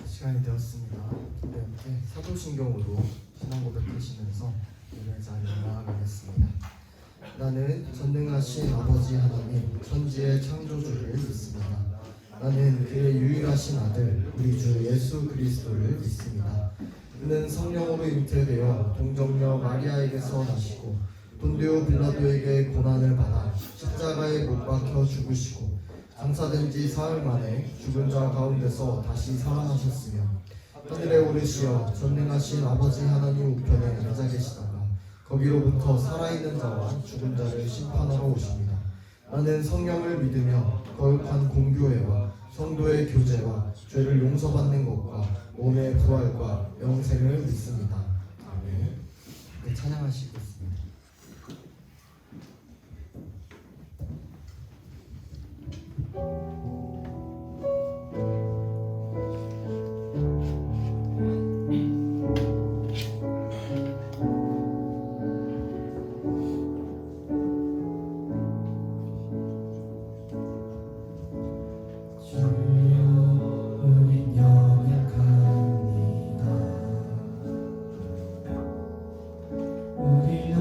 시간이 되었습니다. 우리 함께 사도신경으로 신앙 고백하시면서 예배 자리에 나아가겠습니다. 나는 전능하신 아버지 하나님 천지의 창조주를 믿습니다. 나는 그의 유일하신 아들 우리 주 예수 그리스도를 믿습니다. 그는 성령으로 잉태되어 동정녀 마리아에게서 나시고 본디오 빌라도에게 고난을 받아 십자가에 못 박혀 죽으시고 장사된 지 사흘 만에 죽은 자 가운데서 다시 살아나셨으며 하늘에 오르시어 전능하신 아버지 하나님 우편에 앉아 계시다가 거기로부터 살아있는 자와 죽은 자를 심판하러 오십니다. 나는 성령을 믿으며 거룩한 공교회와 성도의 교제와 죄를 용서받는 것과 몸의 부활과 영생을 믿습니다. 아멘. 네, 찬양하시겠습니다. 우리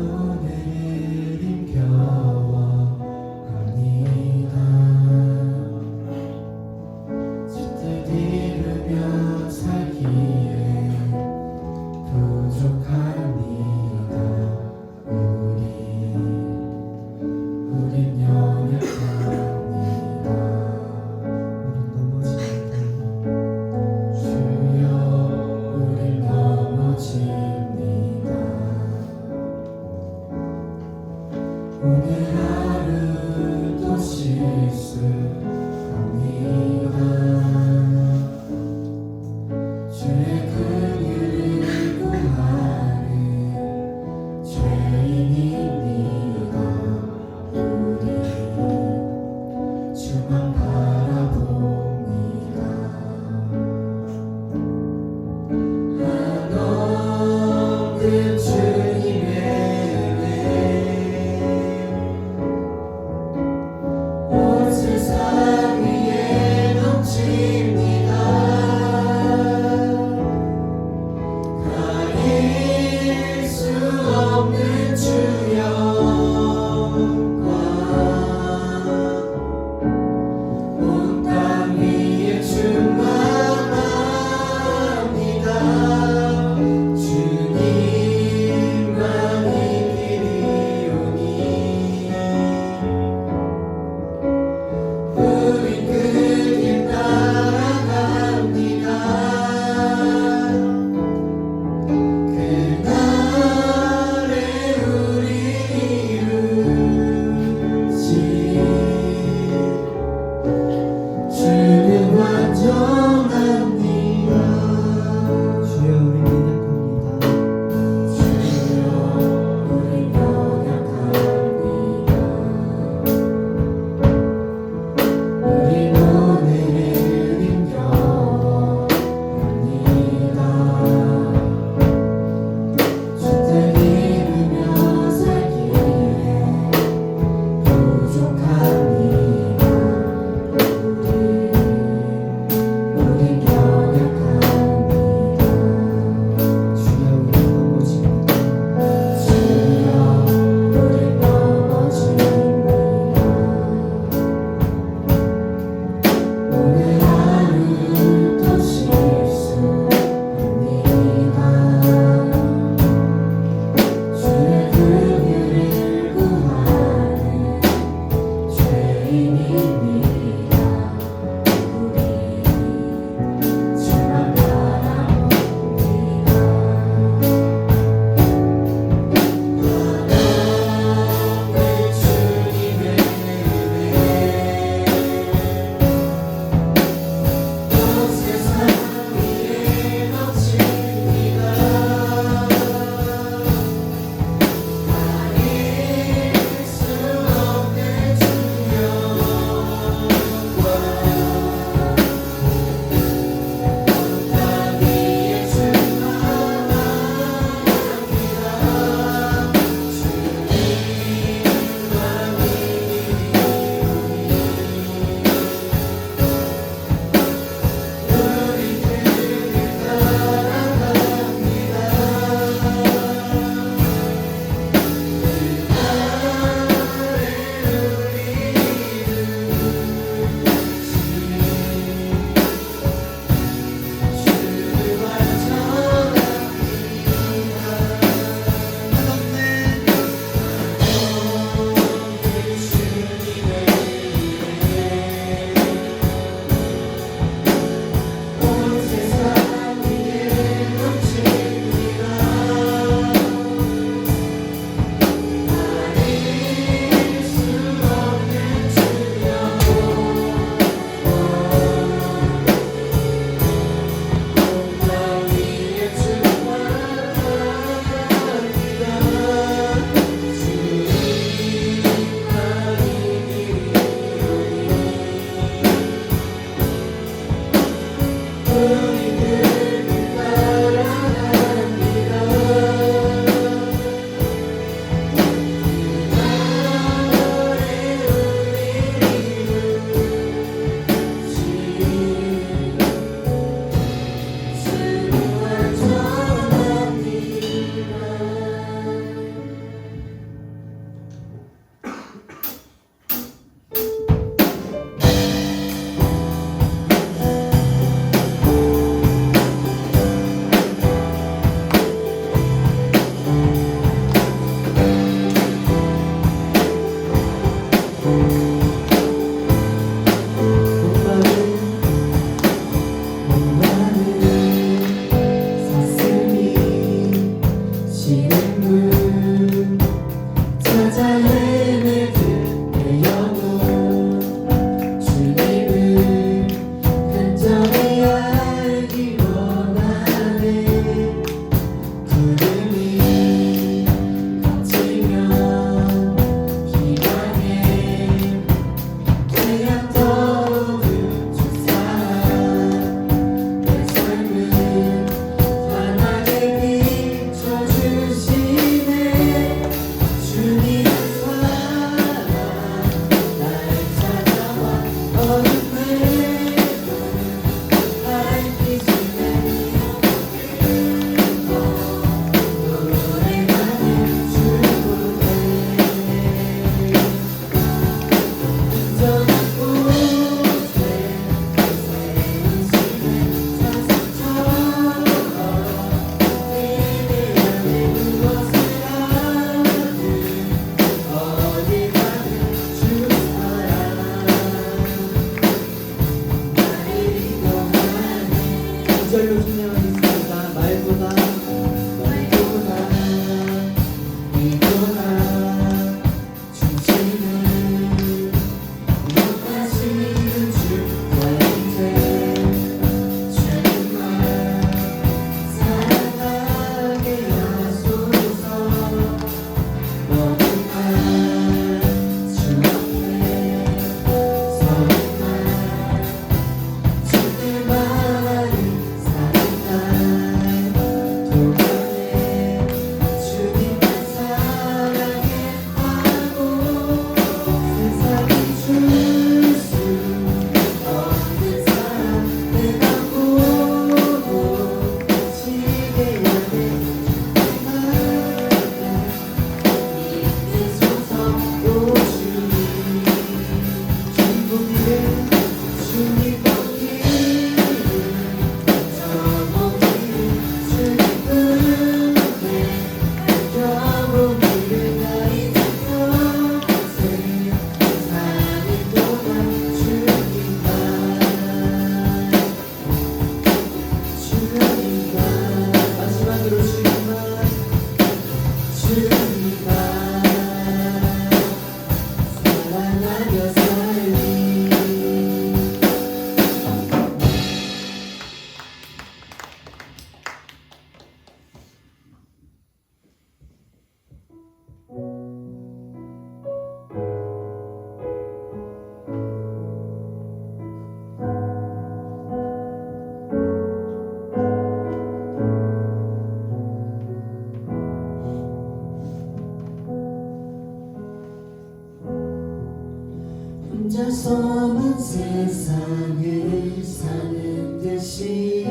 혼자서만 세상을 사는 듯이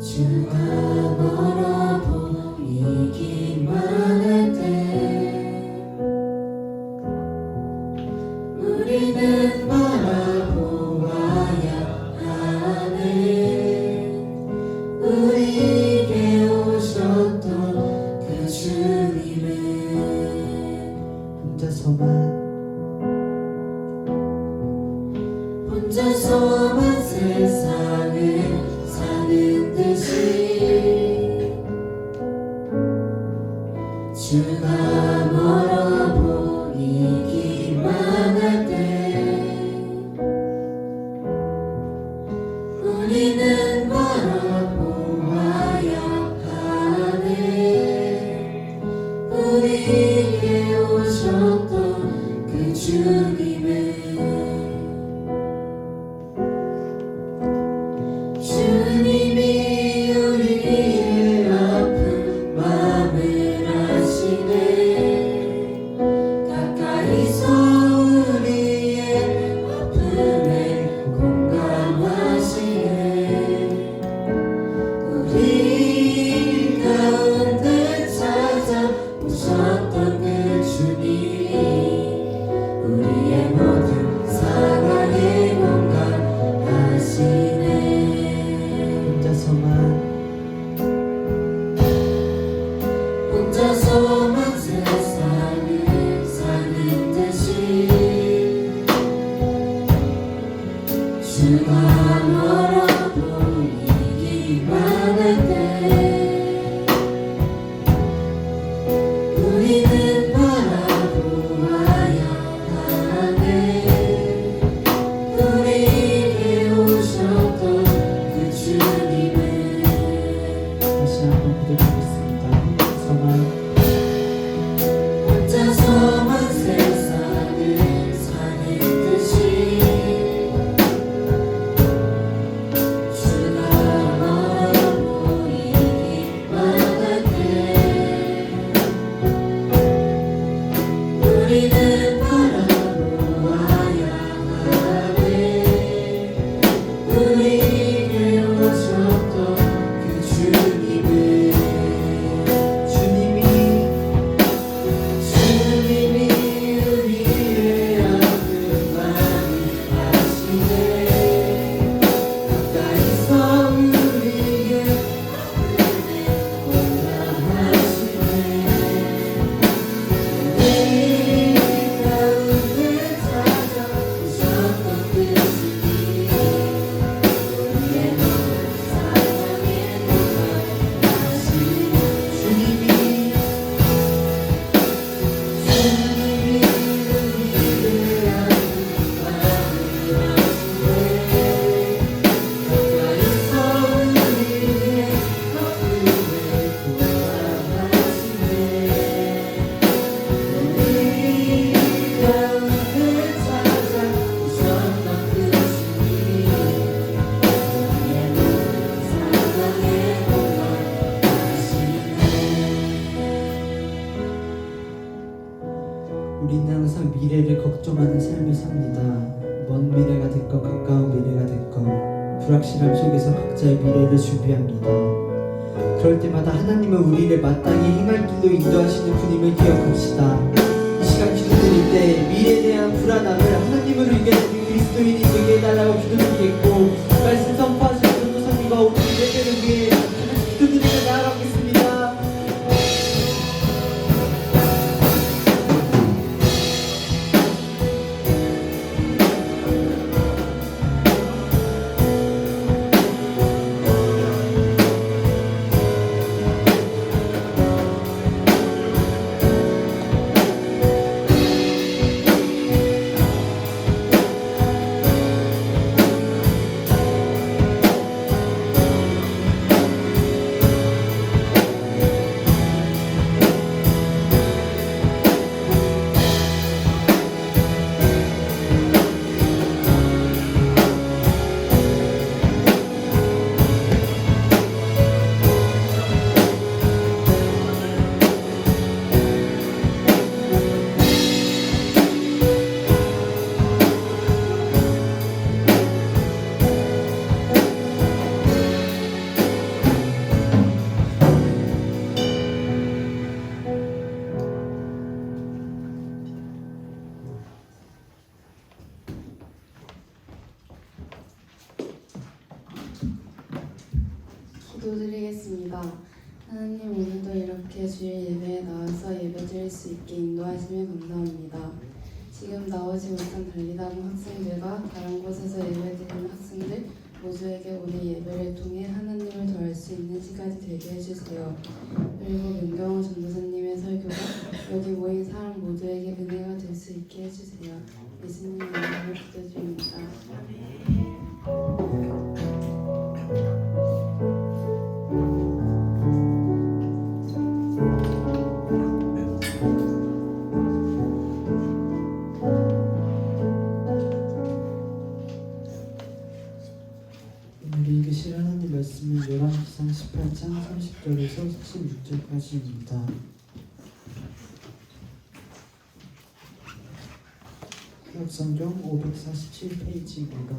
주가 멀어 보이기만 할 때 우리는 바라보아야 하네. 우리에게 오셨던 그 주님을 혼자서만 세상을 사는 듯이 주가 멀어 보이기만 할 때 우리는 바라보아야 하네. 우리에게 오셨던 그 주님을 주가 멀어 보이기만 할 때 우리는 바라보아야 하네. 우리에게 오셨던 그 주님을 다시 한번 고백하겠습니다. 혼자서만 세상을 사는 듯이 주가 멀어 보이기만 할 때 우리는 바라보아야 하네. 우리에게 오셨던 그 주님을 주님이 우리의 아픈 마음을 아시네. 가까이서 우리에게 공감하시네. 우리 가운데 찾아오셨던 그 주님 우리의 모든 사랑에 공감하시네. 주님이 우리는 항상 미래를 걱정하는 삶을 삽니다. 먼 미래가 됐건 가까운 미래가 됐건 불확실함 속에서 각자의 미래를 준비합니다. 그럴 때마다 하나님은 우리를 마땅히 행할 길로 인도하시는 분임을 기억합시다. 이 시간 기도드릴 때 미래에 대한 불안함을 하나님으로 이겨내는 그리스도인이 되게 해달라고 기도드리겠고, 말씀 선포하시는 전도사님과 오늘 예배를 위해 하나님 기도드리며 나아가겠습니다. 기도드리겠습니다. 하나님, 오늘도 이렇게 주일 예배에 나와서 예배드릴 수 있게 인도하시며 감사합니다. 지금 나오지 못한 달리다는 학생들과 다른 곳에서 예배드리는 학생들 모두에게 오늘 예배를 통해 하나님을 더 알 수 있는 시간이 되게 해주세요. 그리고 명경호 전도사님의 설교가 여기 모인 사람 모두에게 은혜가 될 수 있게 해주세요. 예수님 이름으로 기도드립니다. 오늘 읽으실 하나님 말씀은 열왕기상 18장 30절에서 46절까지입니다. 구약성경 547페이지입니다.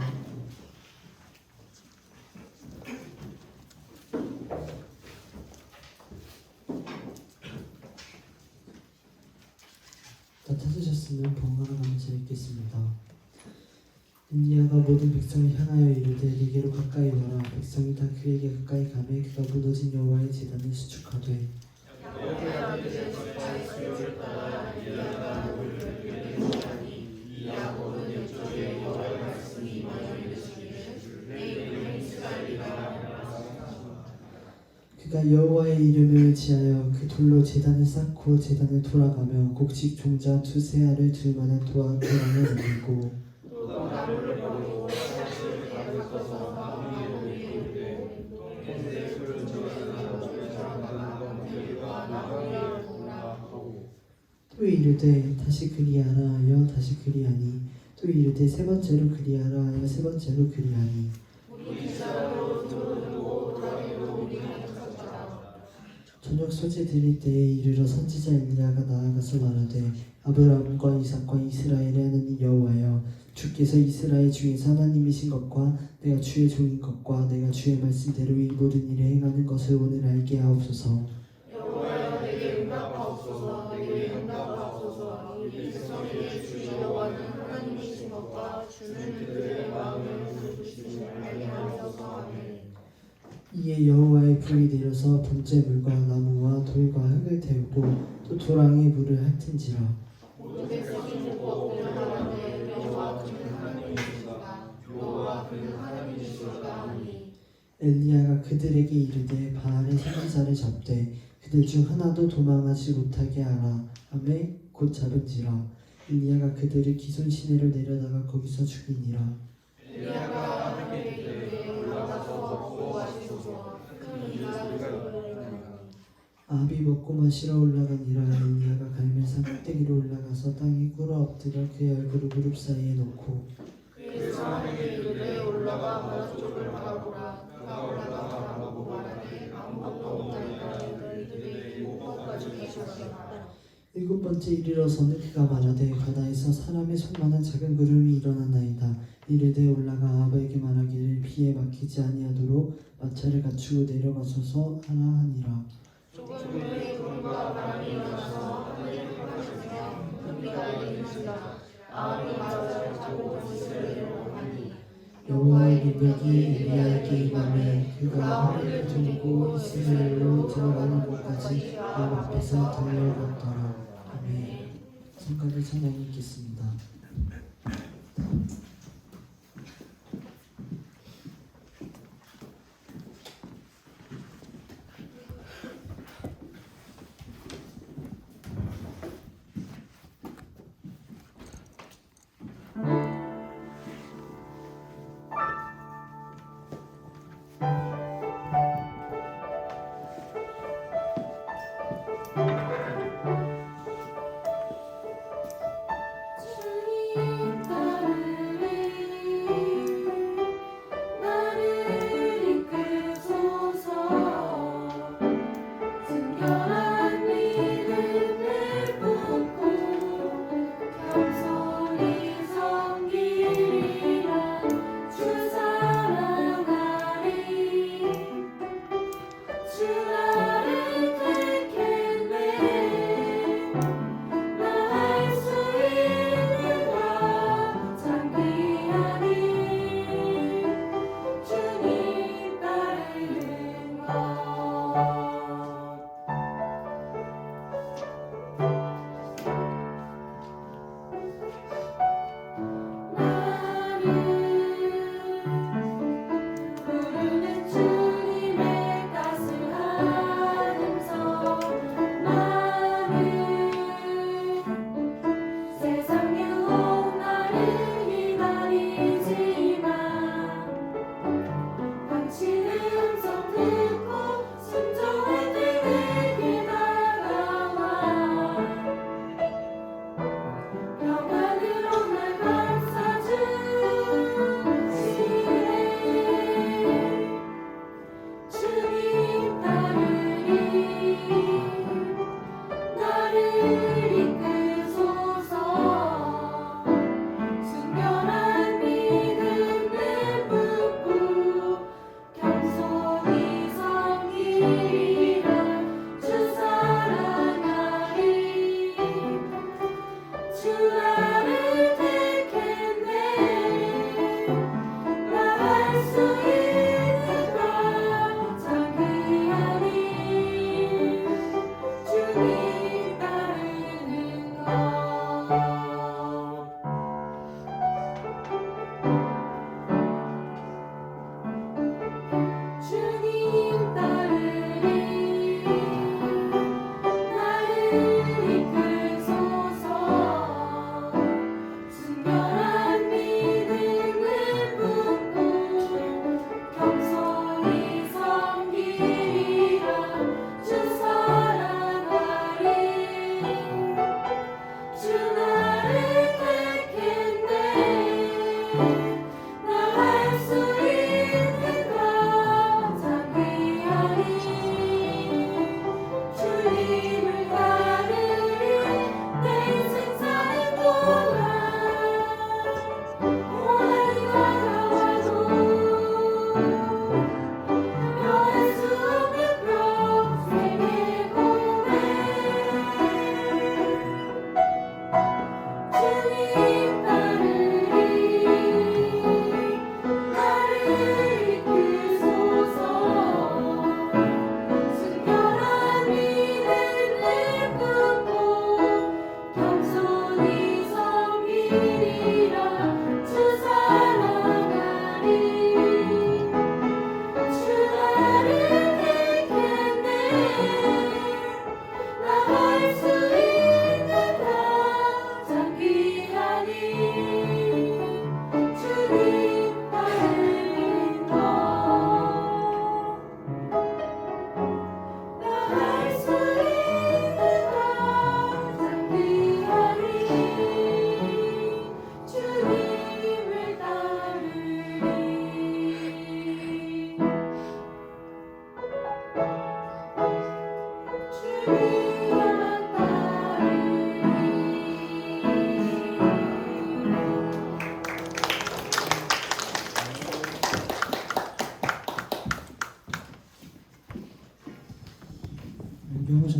다 찾으셨으면 번갈아가면서 읽겠습니다. 엘리야가 모든 백성을 향하여 이르되 네게로 가까이 와라. 백성이 다 그에게 가까이 가매 그가 무너진 여호와의 제단을 수축하되 그가 여호와의 이름을 지하여 그 돌로 제단을 쌓고 제단을 돌아가며 곡식 종자 두세 알을 들 만한 도랑을 만들고 또 이르되 다시 그리하라 하여 다시 그리하니 또 이르되 세 번째로 그리하라 하여 세 번째로 그리하니 저녁 소재 드릴 때에 이르러 선지자 엘리야가 나아가서 말하되 아브라함과 이삭과 이스라엘의 하나님 여호와여 주께서 이스라엘 중에서 하나님이신 것과 내가 주의 종인 것과 내가 주의 말씀대로 이 모든 일에 행하는 것을 오늘 알게 하옵소서. 이에 여호와의 불이 내려서 번제물과 나무와 돌과 흙을 태우고 또 도랑에 물을 핥은지라 엘리야가 그들에게 이르되 바알의 선지자를 잡되 그들 중 하나도 도망하지 못하게 하라 하매 곧 잡은지라 엘리야가 그들을 기손 시내로 내려다가 거기서 죽이니라. 아합이 먹고 마시러 올라가니라. 엘리야가 갈멜산 꼭대기로 올라가서 땅에 꿇어 엎드려 그의 얼굴을 무릎 사이에 놓고 일곱 번째 이르러서는 그가 말하되 바다에서 사람의 손만한 작은 구름이 일어났나이다. 이르되 올라가 아합에게 말하기를 비에 막히지 아니하도록 마차를 갖추고 내려가소서 하라 하니라. 여호와의 능력이 엘리야에게 임하매 그가 허리를 들고 이스라엘로 들어가는 곳까지 그 앞에서 달려갔더라. 아멘. 성가를 찬양해 읽겠습니다. 주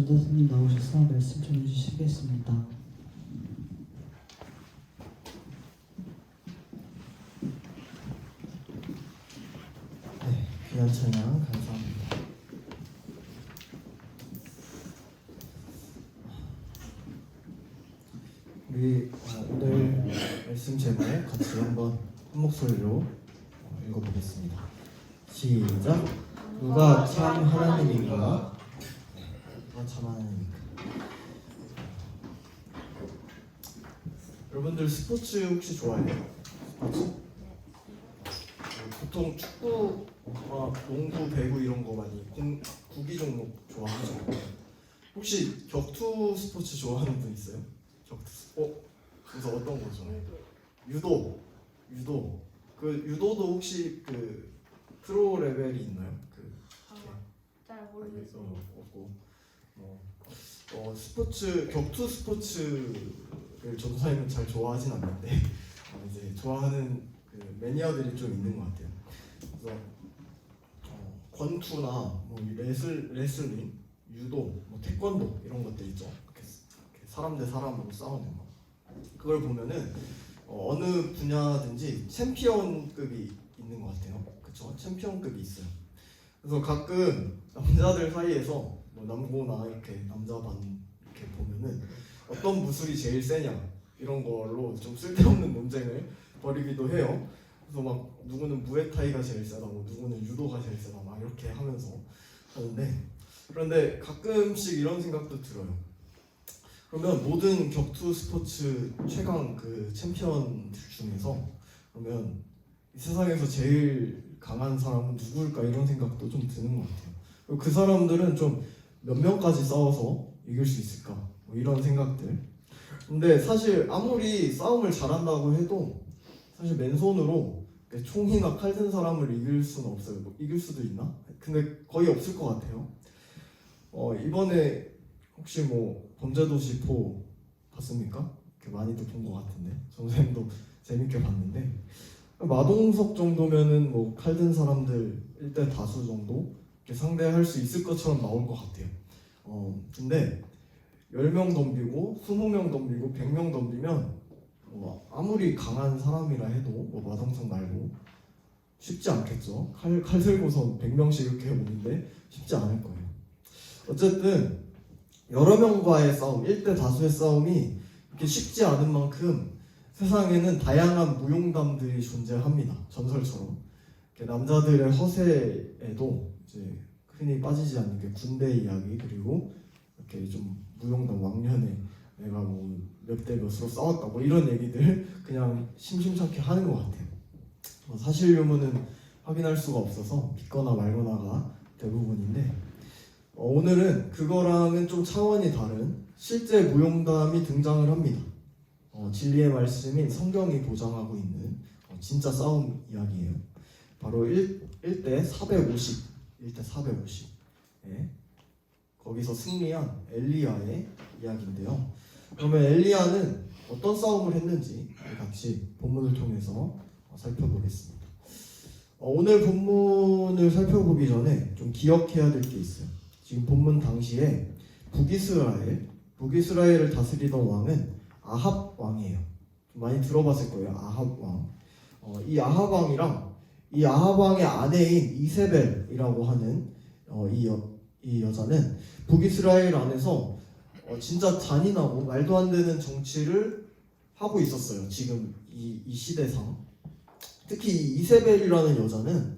전도사님 나오셔서 말씀 전해주시겠습니다. 네, 귀한 찬양 감사합니다. 우리 오늘 말씀 제목 같이 한번 한 목소리로 읽어보겠습니다. 시작. 누가 참 하나님인가? 누가 참 하나님인가? 여러분들 스포츠 혹시 좋아해요? 스포츠? 보통 축구, 농구, 배구 이런 거 많이 구기 종목 좋아하죠. 혹시 격투 스포츠 좋아하는 분 있어요? 그래서 어떤 거 좋아해요? 유도. 그 유도도 혹시 그 프로 레벨이 있나요? 잘 모르겠어요. 없고 격투 스포츠를 전도사님은 잘 좋아하진 않는데 이제 좋아하는 그 매니아들이 좀 있는 것 같아요. 그래서 권투나 뭐 레슬링, 유도, 뭐 태권도 이런 것들 있죠. 이렇게 사람 대 사람으로 싸우는 거. 그걸 보면은 어느 분야든지 챔피언급이 있는 것 같아요. 그렇죠? 챔피언급이 있어요. 그래서 가끔 남자들 사이에서 뭐 남고나 이렇게 남자반 이렇게 보면은 어떤 무술이 제일 세냐 이런 걸로 좀 쓸데없는 논쟁을 벌이기도 해요. 그래서 막 누구는 무에타이가 제일 세다, 뭐 누구는 유도가 제일 세다, 막 이렇게 하면서 하는데, 그런데 가끔씩 이런 생각도 들어요. 그러면 모든 격투 스포츠 최강 그 챔피언들 중에서 그러면 이 세상에서 제일 강한 사람은 누구일까 이런 생각도 좀 드는 것 같아요. 그리고 그 사람들은 좀 몇 명까지 싸워서 이길 수 있을까 뭐 이런 생각들. 근데 사실 아무리 싸움을 잘한다고 해도 사실 맨손으로 총이나 칼 든 사람을 이길 수는 없어요. 뭐 이길 수도 있나? 근데 거의 없을 것 같아요. 이번에 혹시 뭐 범죄도시 4 봤습니까? 많이도 본 것 같은데 선생님도 재밌게 봤는데 마동석 정도면은 뭐 칼 든 사람들 1대 다수 정도 이렇게 상대할 수 있을 것처럼 나올 것 같아요. 근데 10명 덤비고 20명 덤비고 100명 덤비면 아무리 강한 사람이라 해도 뭐 마동석 말고 쉽지 않겠죠. 칼 들고서 100명씩 이렇게 오는데 쉽지 않을 거예요. 어쨌든 여러 명과의 싸움, 1대 다수의 싸움이 이렇게 쉽지 않은 만큼 세상에는 다양한 무용담들이 존재합니다. 전설처럼 남자들의 허세에도 이제 흔히 빠지지 않는 게 군대 이야기, 그리고 이렇게 좀 무용담 왕년에 내가 뭐 몇 대 몇으로 싸웠다 뭐 이런 얘기들 그냥 심심찮게 하는 것 같아요. 사실 유무는 확인할 수가 없어서 믿거나 말거나가 대부분인데 오늘은 그거랑은 좀 차원이 다른 실제 무용담이 등장을 합니다. 진리의 말씀인 성경이 보장하고 있는 진짜 싸움 이야기예요. 바로 1대 450 거기서 승리한 엘리야의 이야기인데요. 그러면 엘리야는 어떤 싸움을 했는지 같이 본문을 통해서 살펴보겠습니다. 오늘 본문을 살펴보기 전에 좀 기억해야 될 게 있어요. 지금 본문 당시에 북이스라엘을 다스리던 왕은 아합 왕이에요. 좀 많이 들어봤을 거예요. 아합 왕. 이 아합 왕이랑 이 아합 왕의 아내인 이세벨이라고 하는 이 여자는 북이스라엘 안에서 진짜 잔인하고 말도 안 되는 정치를 하고 있었어요. 지금 이 시대상. 특히 이 이세벨이라는 여자는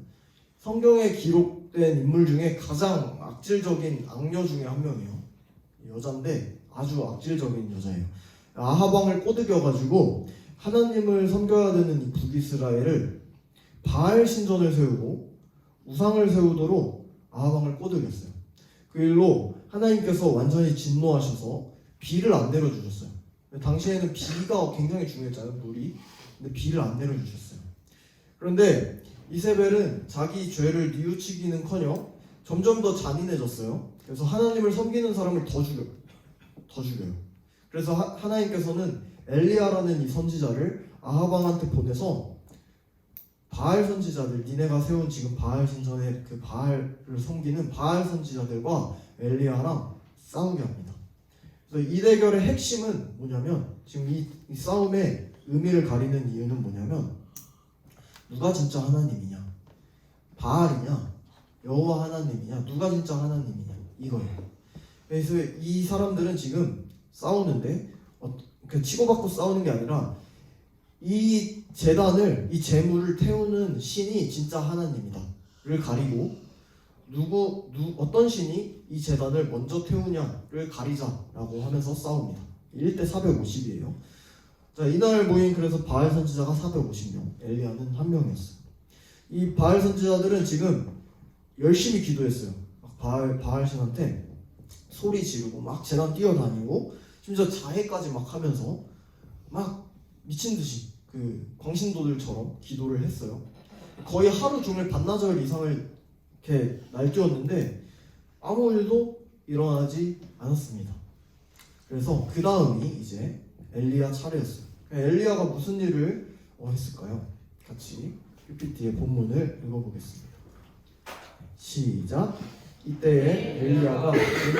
성경에 기록된 인물 중에 가장 악질적인 악녀 중에 한 명이에요. 여자인데 아주 악질적인 여자예요. 아합 왕을 꼬드겨가지고 하나님을 섬겨야 되는 이 북이스라엘을 바알 신전을 세우고 우상을 세우도록 아합 왕을 꼬드겼어요. 그 일로 하나님께서 완전히 진노하셔서 비를 안 내려주셨어요. 당시에는 비가 굉장히 중요했잖아요, 물이. 근데 비를 안 내려주셨어요. 그런데 이세벨은 자기 죄를 뉘우치기는커녕 점점 더 잔인해졌어요. 그래서 하나님을 섬기는 사람을 더 죽여요. 그래서 하나님께서는 엘리야라는 이 선지자를 아합 왕한테 보내서 바알 선지자들, 니네가 세운 지금 바알 신전의 그 바알을 섬기는 바알 선지자들과 엘리야랑 싸우게 합니다. 그래서 이 대결의 핵심은 뭐냐면 지금 이 싸움의 의미를 가리는 이유는 뭐냐면 누가 진짜 하나님이냐, 바알이냐, 여호와 하나님이냐, 누가 진짜 하나님이냐 이거예요. 그래서 이 사람들은 지금 싸우는데 치고받고 싸우는 게 아니라 이 제단을, 이 제물을 태우는 신이 진짜 하나님이다를 가리고 어떤 신이 이 제단을 먼저 태우냐를 가리자라고 하면서 싸웁니다. 1대 450이에요. 자, 이날 모인 그래서 바알 선지자가 450명, 엘리야는 1명이었어요. 이 바알 선지자들은 지금 열심히 기도했어요. 바알 신한테 소리 지르고 막 제단 뛰어다니고 심지어 자해까지 막 하면서 막 미친 듯이 그 광신도들처럼 기도를 했어요. 거의 하루 종일 반나절 이상을 이렇게 날뛰었는데 아무 일도 일어나지 않았습니다. 그래서 그 다음이 이제 엘리야 차례였어요. 엘리야가 무슨 일을 했을까요? 같이 PPT의 본문을 읽어보겠습니다. 시작. 이때에 엘리야가 온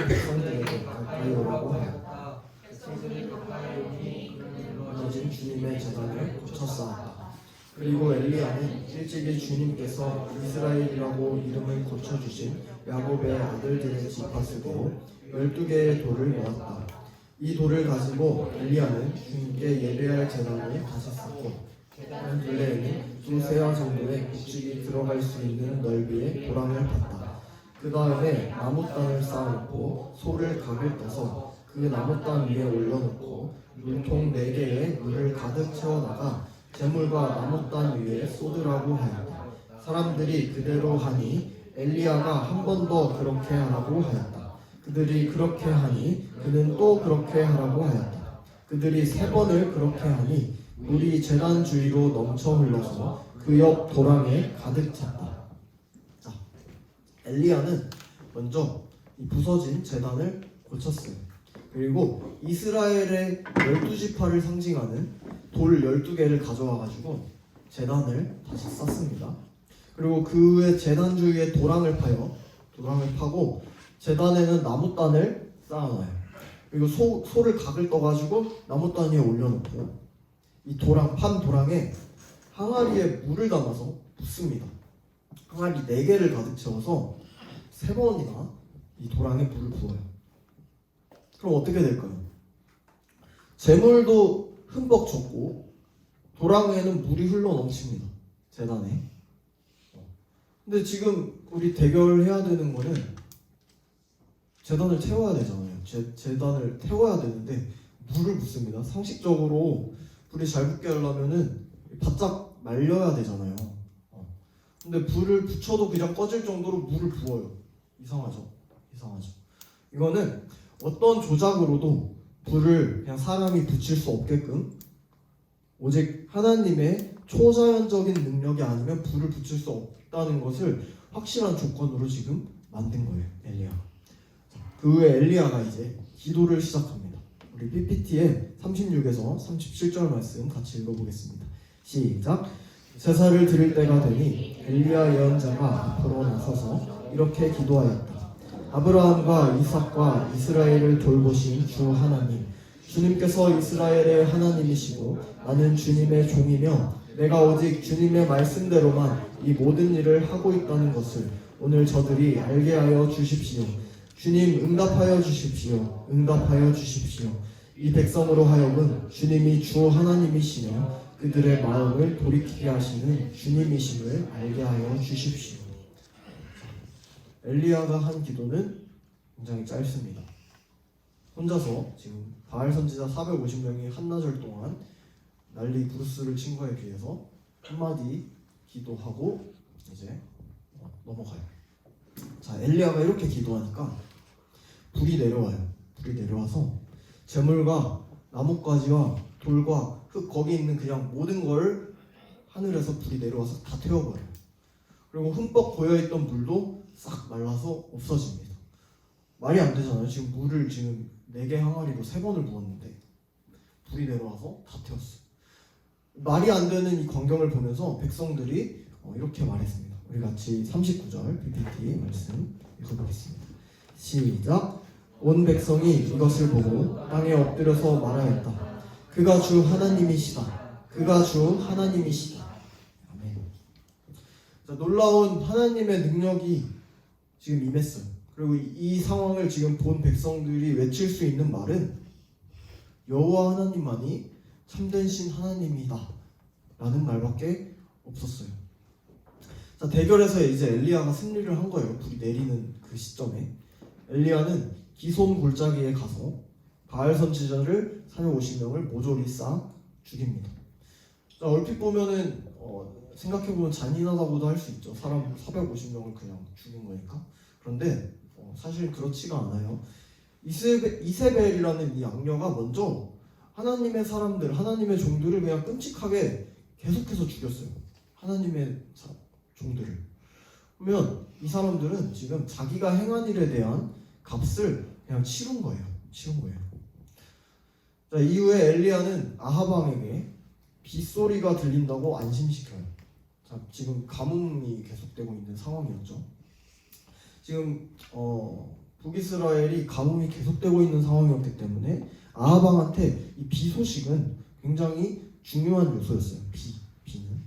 백성들에게 가까이 오라고 하였다. 백성들이 가까이 오니 무너진 주님의 제단을 고쳤사옵다. 그리고 엘리야는 일찍이 주님께서 이스라엘이라고 이름을 고쳐주신 야곱의 아들들의 지파수로 12개의 돌을 모았다. 이 돌을 가지고 엘리야는 주님께 예배할 제단을 다시 쌓고 제단 둘레에는 두세와 정도의 곡식이 들어갈 수 있는 넓이의 도랑을 팠다. 그 다음에 나무단을 쌓아놓고 소를 각을 떠서 그 나무단 위에 올려놓고 물통 4개에 물을 가득 채워다가 제물과 나무단 위에 쏟으라고 하였다. 사람들이 그대로 하니 엘리야가 한 번 더 그렇게 하라고 하였다. 그들이 그렇게 하니 그는 또 그렇게 하라고 하였다. 그들이 3번을 그렇게 하니 물이 제단 주위로 넘쳐 흘러서 그 옆 도랑에 가득 찼다. 자, 엘리야는 먼저 이 부서진 제단을 고쳤어요. 그리고 이스라엘의 12지파를 상징하는 돌 12개를 가져와가지고 제단을 다시 쌓습니다. 그리고 그 제단 주위에 도랑을 파고 제단에는 나무단을 쌓아놔요. 그리고 소를 각을 떠가지고 나무단 위에 올려놓고 이 판 도랑에 항아리에 물을 담아서 붓습니다. 항아리 4개를 가득 채워서 3번이나 이 도랑에 물을 부어요. 그럼 어떻게 될까요? 제물도 흠뻑 젖고 도랑에는 물이 흘러 넘칩니다. 제단에. 근데 지금 우리 대결해야 되는 거는 제단을 태워야 되잖아요. 제단을 태워야 되는데 물을 붓습니다. 상식적으로 불이 잘 붙게 하려면은 바짝 말려야 되잖아요. 근데 불을 붙여도 그냥 꺼질 정도로 물을 부어요. 이상하죠? 이거는 어떤 조작으로도 불을 그냥 사람이 붙일 수 없게끔 오직 하나님의 초자연적인 능력이 아니면 불을 붙일 수 없다는 것을 확실한 조건으로 지금 만든 거예요. 엘리야. 그 후에 엘리야가 이제 기도를 시작합니다. 우리 PPT에 36에서 37절 말씀 같이 읽어보겠습니다. 시작. 제사를 드릴 때가 되니 엘리야 예언자가 앞으로 나서서 이렇게 기도하였다. 아브라함과 이삭과 이스라엘을 돌보신 주 하나님, 주님께서 이스라엘의 하나님이시고 나는 주님의 종이며 내가 오직 주님의 말씀대로만 이 모든 일을 하고 있다는 것을 오늘 저들이 알게 하여 주십시오. 주님 응답하여 주십시오. 이 백성으로 하여금 주님이 주 하나님이시며 그들의 마음을 돌이키게 하시는 주님이심을 알게 하여 주십시오. 엘리야가 한 기도는 굉장히 짧습니다. 혼자서 지금 바알 선지자 450명이 한나절 동안 난리 부르스를 친 거에 비해서 한마디 기도하고 이제 넘어가요. 자, 엘리야가 이렇게 기도하니까 불이 내려와서 제물과 나뭇가지와 돌과 흙 거기 있는 그냥 모든 걸 하늘에서 불이 내려와서 다 태워버려요. 그리고 흠뻑 고여있던 물도 싹 말라서 없어집니다. 말이 안 되잖아요. 지금 물을 지금 4개 항아리로 3번을 부었는데 불이 내려와서 다 태웠어요. 말이 안 되는 이 광경을 보면서 백성들이 이렇게 말했습니다. 우리 같이 39절 PPT 말씀 읽어보겠습니다. 시작. 온 백성이 이것을 보고 땅에 엎드려서 말하였다. 그가 주 하나님이시다. 그가 주 하나님이시다. 아멘. 자, 놀라운 하나님의 능력이 지금 임했어요. 그리고 이 상황을 지금 본 백성들이 외칠 수 있는 말은 여호와 하나님만이 참된 신 하나님이다 라는 말밖에 없었어요. 자, 대결에서 이제 엘리야가 승리를 한 거예요. 불이 내리는 그 시점에 엘리야는 기손 골짜기에 가서 바알 선지자를 450명을 모조리 쏴 죽입니다. 자, 얼핏 보면은 생각해보면 잔인하다고도 할 수 있죠. 사람 450명을 그냥 죽인 거니까. 그런데 사실 그렇지가 않아요. 이세벨이라는 이 악녀가 먼저 하나님의 사람들, 하나님의 종들을 그냥 끔찍하게 계속해서 죽였어요. 하나님의 종들을. 그러면 이 사람들은 지금 자기가 행한 일에 대한 값을 그냥 치른 거예요. 자, 이후에 엘리야는 아합 왕에게 빗소리가 들린다고 안심시켜요. 자, 지금 가뭄이 계속되고 있는 상황이었죠. 지금 북이스라엘이 가뭄이 계속되고 있는 상황이었기 때문에 아합 왕한테 이 비 소식은 굉장히 중요한 요소였어요. 비는.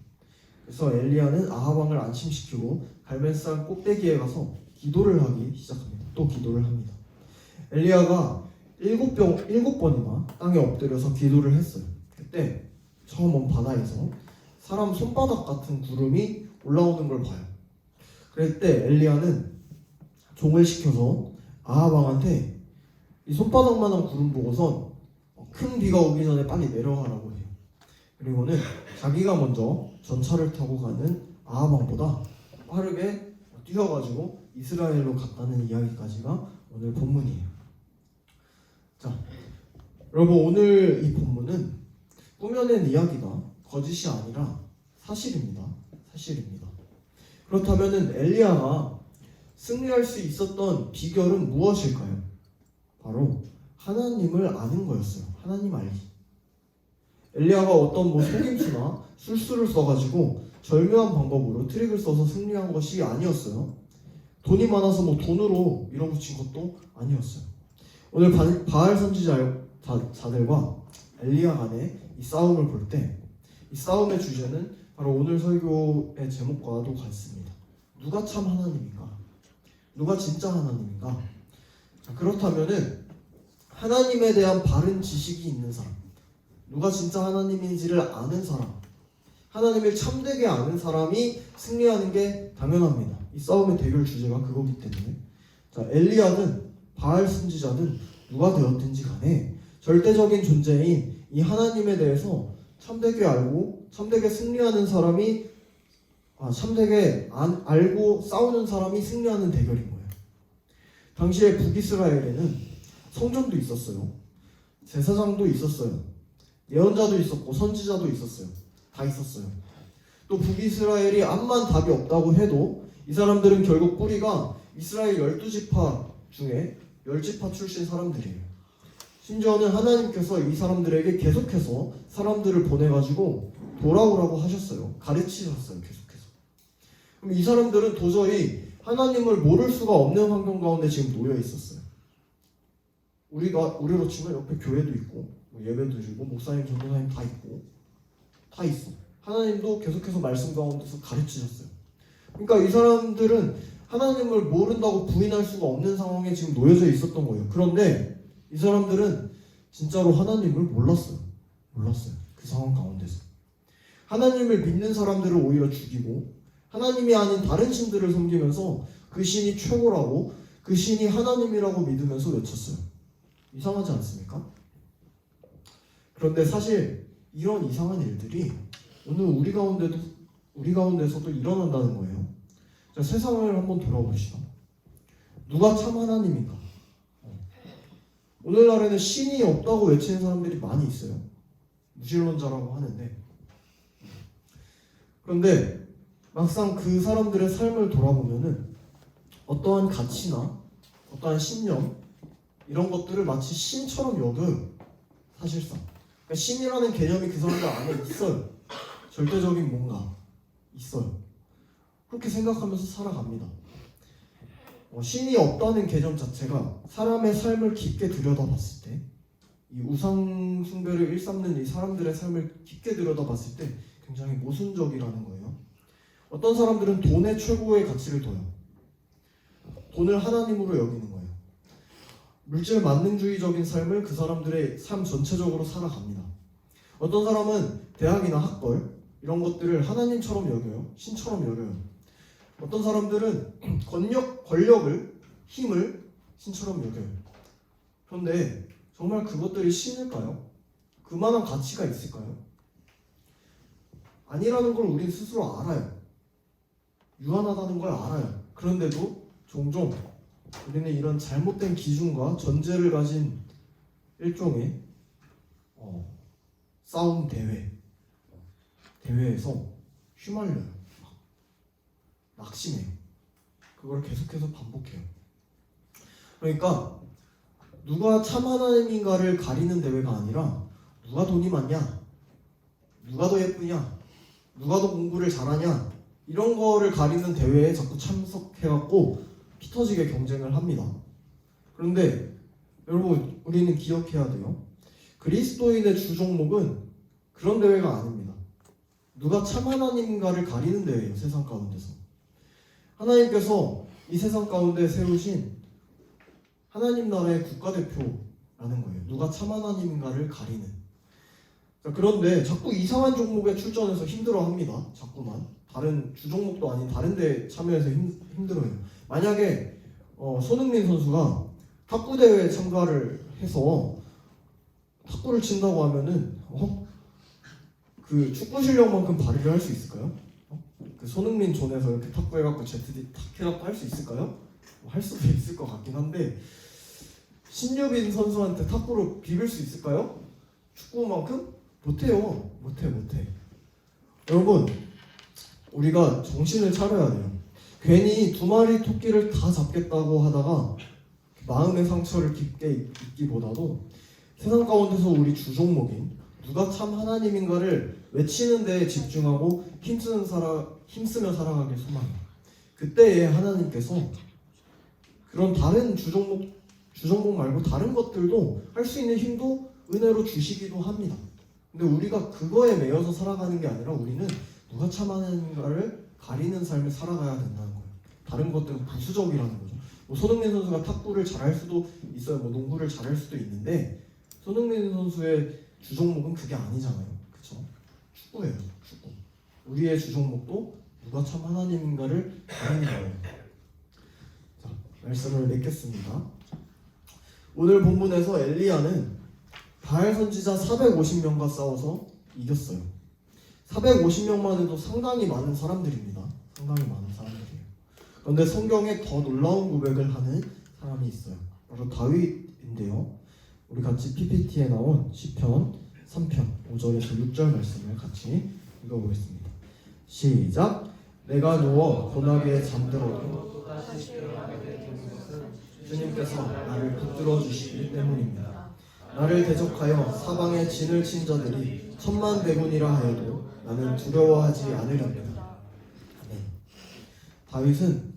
그래서 엘리야는 아합 왕을 안심시키고 갈멜산 꼭대기에 가서 기도를 하기 시작합니다. 또 기도를 합니다. 엘리야가 7번이나 땅에 엎드려서 기도를 했어요. 그때 처음 온 바다에서 사람 손바닥 같은 구름이 올라오는 걸 봐요. 그럴 때 엘리야는 종을 시켜서 아합 왕한테 이 손바닥만한 구름 보고선 큰 비가 오기 전에 빨리 내려가라고 해요. 그리고는 자기가 먼저 전차를 타고 가는 아합 왕보다 빠르게 뛰어가지고 이스라엘로 갔다는 이야기까지가 오늘 본문이에요. 자, 여러분, 오늘 이 본문은 꾸며낸 이야기가 거짓이 아니라 사실입니다. 그렇다면 엘리야가 승리할 수 있었던 비결은 무엇일까요? 바로 하나님을 아는 거였어요. 하나님 알기. 엘리야가 어떤 속임수나 술수를 써가지고 절묘한 방법으로 트릭을 써서 승리한 것이 아니었어요. 돈이 많아서 돈으로 밀어붙인 것도 아니었어요. 오늘 바알 선지자들과 엘리야 간의 이 싸움을 볼 때 이 싸움의 주제는 바로 오늘 설교의 제목과도 같습니다. 누가 참 하나님인가? 누가 진짜 하나님인가? 자, 그렇다면은 하나님에 대한 바른 지식이 있는 사람, 누가 진짜 하나님인지를 아는 사람, 하나님을 참되게 아는 사람이 승리하는 게 당연합니다. 이 싸움의 대결 주제가 그거기 때문에. 자, 엘리야든 바알 선지자든 누가 되었든지 간에 절대적인 존재인 이 하나님에 대해서 참되게 알고 참되게 승리하는 사람이 참되게 알고 싸우는 사람이 승리하는 대결인 거예요. 당시에 북이스라엘에는 성전도 있었어요. 제사장도 있었어요. 예언자도 있었고 선지자도 있었어요. 다 있었어요. 또 북이스라엘이 암만 답이 없다고 해도 이 사람들은 결국 뿌리가 이스라엘 12지파 중에 10지파 출신 사람들이에요. 심지어는 하나님께서 이 사람들에게 계속해서 사람들을 보내가지고 돌아오라고 하셨어요. 가르치셨어요. 계속해서. 그럼 이 사람들은 도저히 하나님을 모를 수가 없는 환경 가운데 지금 놓여 있었어요. 우리로 치면 옆에 교회도 있고 예배도 드리고 목사님, 전도사님 다 있고 다 있어. 하나님도 계속해서 말씀 가운데서 가르치셨어요. 그러니까 이 사람들은 하나님을 모른다고 부인할 수가 없는 상황에 지금 놓여져 있었던 거예요. 그런데 이 사람들은 진짜로 하나님을 몰랐어요. 그 상황 가운데서. 하나님을 믿는 사람들을 오히려 죽이고 하나님이 아닌 다른 신들을 섬기면서 그 신이 최고라고 그 신이 하나님이라고 믿으면서 외쳤어요. 이상하지 않습니까? 그런데 사실 이런 이상한 일들이 오늘 우리 가운데서도 일어난다는 거예요. 자, 세상을 한번 돌아봅시다. 누가 참 하나님인가? 오늘날에는 신이 없다고 외치는 사람들이 많이 있어요. 무신론자라고 하는데. 그런데 막상 그 사람들의 삶을 돌아보면은 어떠한 가치나 어떠한 신념 이런 것들을 마치 신처럼 여겨요. 사실상. 그러니까 신이라는 개념이 그 사람들 안에 있어요. 절대적인 뭔가 있어요. 그렇게 생각하면서 살아갑니다. 신이 없다는 개념 자체가 사람의 삶을 깊게 들여다봤을 때, 이 우상 숭배를 일삼는 이 사람들의 삶을 깊게 들여다봤을 때 굉장히 모순적이라는 거예요. 어떤 사람들은 돈에 최고의 가치를 둬요. 돈을 하나님으로 여기는 거예요. 물질 만능주의적인 삶을 그 사람들의 삶 전체적으로 살아갑니다. 어떤 사람은 대학이나 학벌 이런 것들을 하나님처럼 여겨요. 신처럼 여겨요. 어떤 사람들은 권력을, 힘을 신처럼 여겨요. 그런데 정말 그것들이 신일까요? 그만한 가치가 있을까요? 아니라는 걸 우린 스스로 알아요. 유한하다는 걸 알아요. 그런데도 종종 우리는 이런 잘못된 기준과 전제를 가진 일종의 싸움 대회에서 휘말려요. 낙심해요. 그걸 계속해서 반복해요. 그러니까 누가 참 하나님인가를 가리는 대회가 아니라 누가 돈이 많냐, 누가 더 예쁘냐, 누가 더 공부를 잘하냐, 이런 거를 가리는 대회에 자꾸 참석해갖고 피 터지게 경쟁을 합니다. 그런데 여러분, 우리는 기억해야 돼요. 그리스도인의 주 종목은 그런 대회가 아닙니다. 누가 참 하나님인가를 가리는 대회예요. 세상 가운데서 하나님께서 이 세상 가운데 세우신 하나님 나라의 국가대표라는 거예요. 누가 참 하나님인가를 가리는. 그런데 자꾸 이상한 종목에 출전해서 힘들어합니다. 자꾸만 다른 주 종목도 아닌 다른 데 참여해서 힘들어요. 만약에 손흥민 선수가 탁구 대회에 참가를 해서 탁구를 친다고 하면은 그 축구 실력만큼 발휘를 할 수 있을까요? 그 손흥민 존에서 이렇게 탁구 해갖고 ZD 탁 해갖고 할 수 있을까요? 할 수도 있을 것 같긴 한데, 신유빈 선수한테 탁구로 비빌 수 있을까요? 축구만큼? 못해요. 못해. 여러분, 우리가 정신을 차려야 돼요. 괜히 두 마리 토끼를 다 잡겠다고 하다가 마음의 상처를 깊게 입기보다도 세상 가운데서 우리 주 종목인 누가 참 하나님인가를 외치는 데에 집중하고 힘쓰며 살아가길 소망해요. 그때에 하나님께서 그런 다른 주 종목 말고 다른 것들도 할 수 있는 힘도 은혜로 주시기도 합니다. 근데 우리가 그거에 매여서 살아가는 게 아니라 우리는 누가 참 하나님인가를 가리는 삶을 살아가야 된다는 거예요. 다른 것들은 부수적이라는 거죠. 뭐 손흥민 선수가 탁구를 잘할 수도 있어요. 뭐 농구를 잘할 수도 있는데 손흥민 선수의 주 종목은 그게 아니잖아요. 그렇죠? 축구예요. 축구. 우리의 주 종목도 누가 참 하나님인가를 가리는 거예요. 자, 말씀을 맺겠습니다. 오늘 본문에서 엘리야는 바알 선지자 450명과 싸워서 이겼어요. 450명만 해도 상당히 많은 사람들입니다. 상당히 많은 사람들이에요. 그런데 성경에 더 놀라운 고백을 하는 사람이 있어요. 바로 다윗인데요. 우리 같이 PPT에 나온 시편 3편 5절에서 6절 말씀을 같이 읽어보겠습니다. 시작. 내가 누워 고나게 잠들어도 주님께서 나를 붙들어 주시기 때문입니다. 나를 대적하여 사방에 진을 친 자들이 천만대군이라 하여도 나는 두려워하지 않으렵니다. 네. 다윗은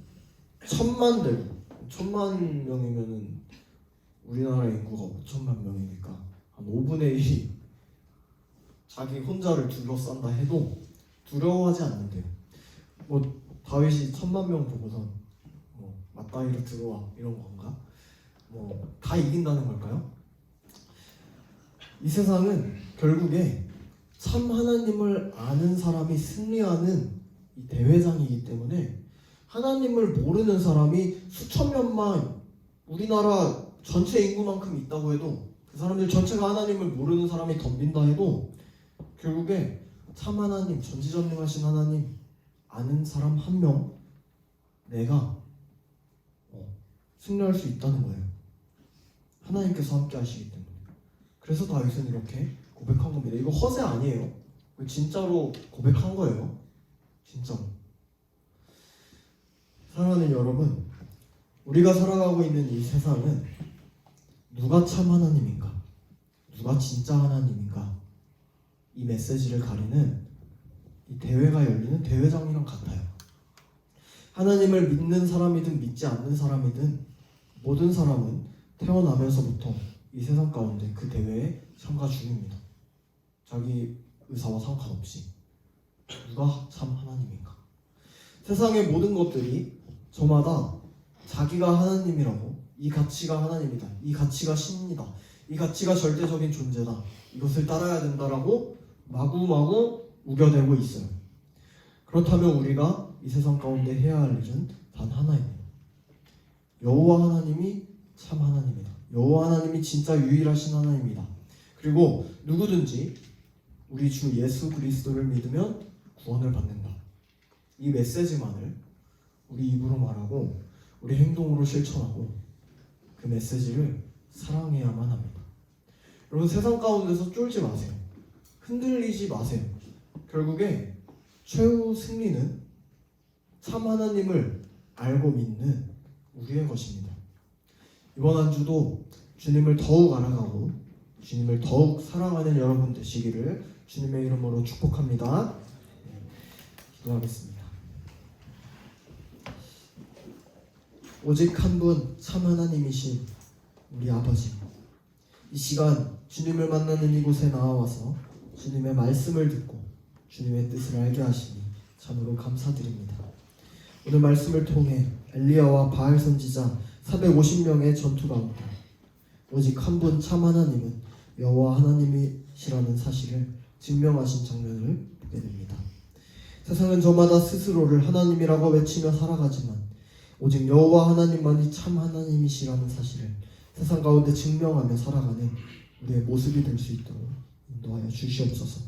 천만 명이면은 우리나라 인구가 5천만 명이니까 한 5분의 1이 자기 혼자를 둘러싼다 해도 두려워하지 않는데요. 뭐 다윗이 1000만 명 보고선 뭐 맞다이로 들어와 이런 건가? 뭐 다 이긴다는 걸까요? 이 세상은 결국에 참 하나님을 아는 사람이 승리하는 이 대회장이기 때문에 하나님을 모르는 사람이 수천 명만 우리나라 전체 인구만큼 있다고 해도 그 사람들 전체가 하나님을 모르는 사람이 덤빈다 해도 결국에 참 하나님, 전지전능하신 하나님 아는 사람 한 명 내가 승리할 수 있다는 거예요. 하나님께서 함께 하시기 때문에. 그래서 다윗은 이렇게 고백한 겁니다. 이거 허세 아니에요. 진짜로 고백한 거예요. 진짜로. 사랑하는 여러분, 우리가 살아가고 있는 이 세상은 누가 참 하나님인가, 누가 진짜 하나님인가, 이 메시지를 가리는 이 대회가 열리는 대회장이랑 같아요. 하나님을 믿는 사람이든 믿지 않는 사람이든 모든 사람은 태어나면서부터 이 세상 가운데 그 대회에 참가 중입니다. 자기 의사와 상관없이 누가 참 하나님인가? 세상의 모든 것들이 저마다 자기가 하나님이라고, 이 가치가 하나님이다, 이 가치가 신이다, 이 가치가 절대적인 존재다, 이것을 따라야 된다라고 마구마구 우겨대고 있어요. 그렇다면 우리가 이 세상 가운데 해야 할 일은 단 하나입니다. 여호와 하나님이 참 하나님이다. 여호와 하나님이 진짜 유일하신 하나님이다. 그리고 누구든지 우리 주 예수 그리스도를 믿으면 구원을 받는다. 이 메시지만을 우리 입으로 말하고 우리 행동으로 실천하고 그 메시지를 사랑해야만 합니다. 여러분, 세상 가운데서 쫄지 마세요. 흔들리지 마세요. 결국에 최후 승리는 참 하나님을 알고 믿는 우리의 것입니다. 이번 한 주도 주님을 더욱 알아가고 주님을 더욱 사랑하는 여러분 되시기를 주님의 이름으로 축복합니다. 기도하겠습니다. 오직 한 분 참 하나님이신 우리 아버지, 이 시간 주님을 만나는 이곳에 나와서 주님의 말씀을 듣고 주님의 뜻을 알게 하시니 참으로 감사드립니다. 오늘 말씀을 통해 엘리야와 바알 선지자 450명의 전투 가운데 오직 한 분 참 하나님은 여호와 하나님이시라는 사실을 증명하신 장면을 보게 됩니다. 세상은 저마다 스스로를 하나님이라고 외치며 살아가지만 오직 여호와 하나님만이 참 하나님이시라는 사실을 세상 가운데 증명하며 살아가는 우리의 모습이 될 수 있도록 인도하여 주시옵소서.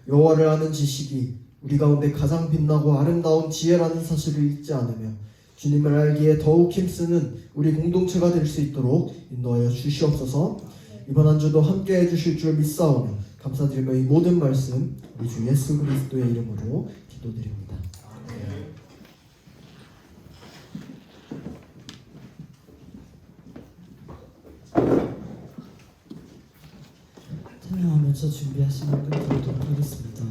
여호와를 아는 지식이 우리 가운데 가장 빛나고 아름다운 지혜라는 사실을 잊지 않으며 주님을 알기에 더욱 힘쓰는 우리 공동체가 될 수 있도록 인도하여 주시옵소서. 이번 한 주도 함께 해주실 줄 믿사오며 감사드리며 이 모든 말씀 우리 주 예수 그리스도의 이름으로 기도드립니다. 찬양하면서 준비하시는 분 드리도록 하겠습니다.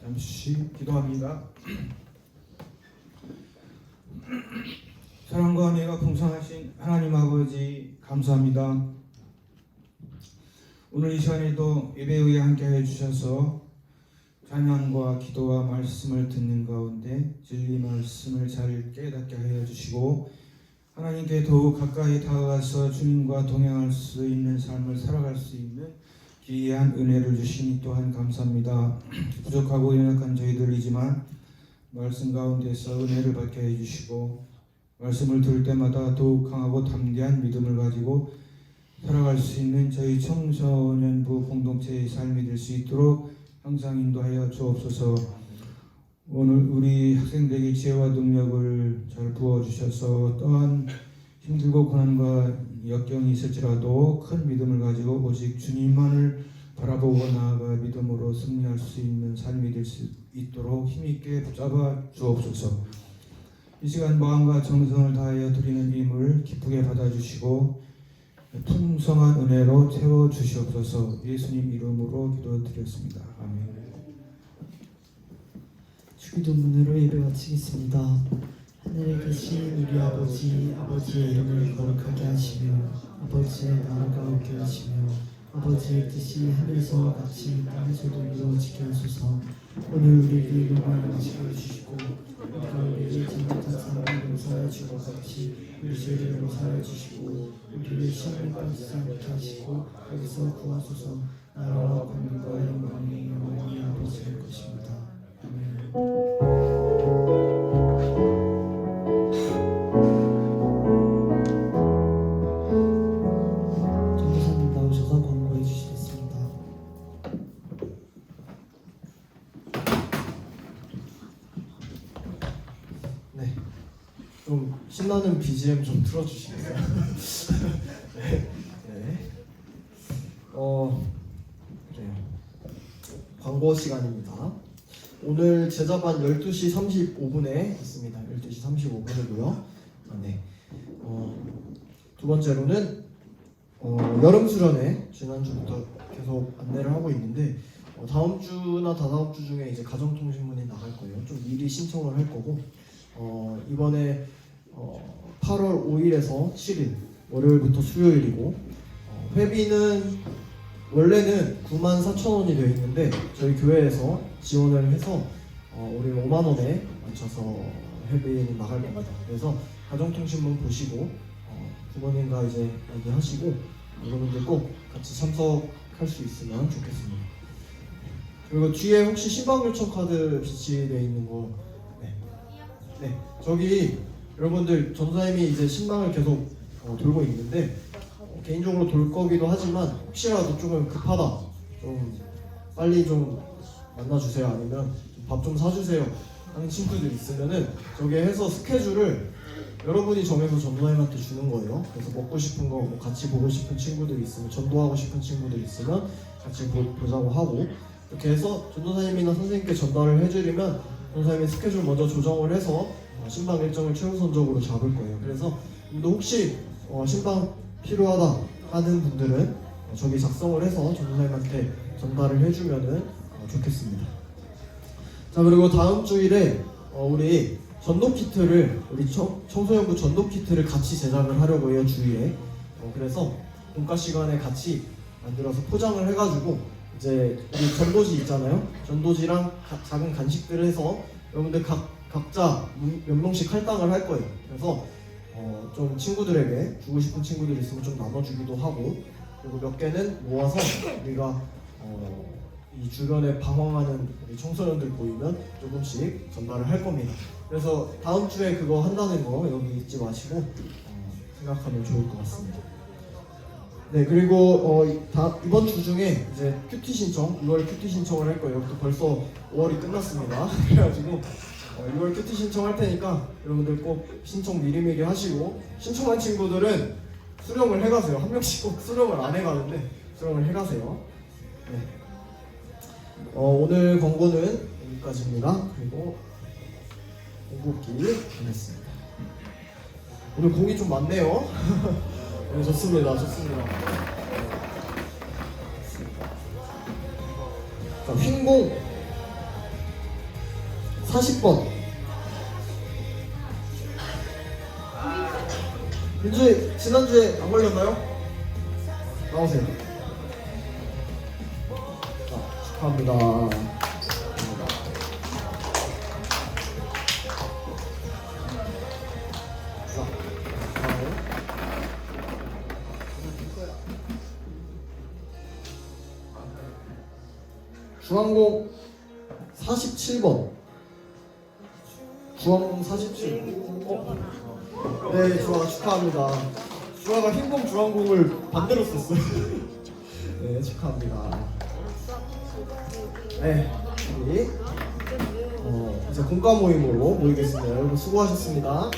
잠시 기도합니다. 사랑과 은혜가 풍성하신 하나님 아버지 감사합니다. 오늘 이 시간에도 예배에 함께해 주셔서 찬양과 기도와 말씀을 듣는 가운데 진리 말씀을 잘 깨닫게 하여 주시고 하나님께 더욱 가까이 다가가서 주님과 동행할 수 있는 삶을 살아갈 수 있는 기이한 은혜를 주시니 또한 감사합니다. 부족하고 연약한 저희들이지만 말씀 가운데서 은혜를 받게 해주시고 말씀을 들을 때마다 더욱 강하고 담대한 믿음을 가지고 살아갈 수 있는 저희 청소년부 공동체의 삶이 될 수 있도록 항상 인도하여 주옵소서. 오늘 우리 학생들에게 지혜와 능력을 잘 부어주셔서 또한 힘들고 고난과 역경이 있을지라도 큰 믿음을 가지고 오직 주님만을 바라보고 나아가 믿음으로 승리할 수 있는 삶이 될 수 있도록 힘있게 붙잡아 주옵소서. 이 시간 마음과 정성을 다하여 드리는 힘을 기쁘게 받아주시고 풍성한 은혜로 채워주시옵소서. 예수님 이름으로 기도드렸습니다. 아멘. 주기도문으로 예배 마치겠습니다. 하늘에 계신 우리 아버지의 이름을 거룩하게 하시며 아버지의 나라가 오게 하시며 아버지의 뜻이 하늘에서 같이 땅에서도 이루어지게 하소서. 오늘 우리에게 일용할 음식을 주시고 우리가 우리에게 잘못한 사람을 용서하여 준 것 같이 우리 죄를 용서하여 주시고 우리를 시험에 빠지지 않게 하시고 거기서 구하소서. 나라와 권능과 영광이 영원히 아버지의 것입니다. 아멘. 전도사님 나오셔서 광고해 주시겠습니다. 네, 좀 신나는 BGM 좀 틀어주시겠어요? 네. 그래요. 광고 시간입니다. 오늘 제자반 12시 35분에 있습니다. 12시 35분이고요. 네. 두 번째로는 여름 수련회 지난주부터 계속 안내를 하고 있는데 다음 주나 다다음 주 중에 이제 가정통신문이 나갈 거예요. 좀 미리 신청을 할 거고 이번에 8월 5일에서 7일 월요일부터 수요일이고 회비는 원래는 94,000원이 되어 있는데 저희 교회에서 지원을 해서 우리 5만 원에 맞춰서 회비는 나갈 겁니다. 그래서 가정통신문 보시고 부모님과 이제 얘기하시고 여러분들 꼭 같이 참석할 수 있으면 좋겠습니다. 그리고 뒤에 혹시 신방 요청 카드 비치되어 있는 거 네, 저기 여러분들 전도사님이 이제 신방을 계속 돌고 있는데 개인적으로 돌 거기도 하지만 혹시라도 조금 급하다, 좀 빨리 좀 만나주세요, 아니면 밥 좀 사주세요 하는 친구들 있으면은 저기 해서 스케줄을 여러분이 정해서 전도사님한테 주는 거예요. 그래서 먹고 싶은 거 뭐 같이 보고 싶은 친구들 있으면, 전도하고 싶은 친구들 있으면 같이 보자고 하고, 이렇게 해서 전도사님이나 선생님께 전달을 해드리면 전도사님이 스케줄 먼저 조정을 해서 신방 일정을 최우선적으로 잡을 거예요. 그래서 혹시 신방 필요하다 하는 분들은 저기 작성을 해서 전도사님한테 전달을 해주면은 좋겠습니다. 자, 그리고 다음 주일에 우리 전도 키트를, 우리 청소년부 전도 키트를 같이 제작을 하려고 해요, 주일에. 그래서 공과 시간에 같이 만들어서 포장을 해가지고 이제 우리 전도지 있잖아요. 전도지랑 작은 간식들을 해서 여러분들 각자 몇 명씩 할당을 할 거예요. 그래서 좀 친구들에게 주고 싶은 친구들 있으면 좀 나눠주기도 하고, 그리고 몇 개는 모아서 우리가 이 주변에 방황하는 우리 청소년들 보이면 조금씩 전달을 할 겁니다. 그래서 다음 주에 그거 한다는 거 여기 잊지 마시고 생각하면 좋을 것 같습니다. 네, 그리고 이번 주 중에 이제 큐티 신청, 6월 큐티 신청을 할 거예요. 또 벌써 5월이 끝났습니다. 그래가지고 6월 큐티 신청할 테니까 여러분들 꼭 신청 미리미리 하시고, 신청한 친구들은 수령을 해가세요. 한 명씩 꼭 수령을 안 해가는데 수령을 해가세요. 네. 오늘 광고는 여기까지입니다. 그리고 공고기 보냈습니다. 오늘 공이 좀 많네요. 네, 좋습니다. 좋습니다. 자, 흰공 40번. 지난주에 안 걸렸나요? 나오세요. 자, 축하합니다. 주황공 47번. 주황공 47번. 네, 주황아 축하합니다. 주황아 흰공 주황공을 반대로 썼어요. 네, 축하합니다. 네, 우리 이제 공과 모임으로 모이겠습니다. 여러분 수고하셨습니다.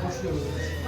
보시오.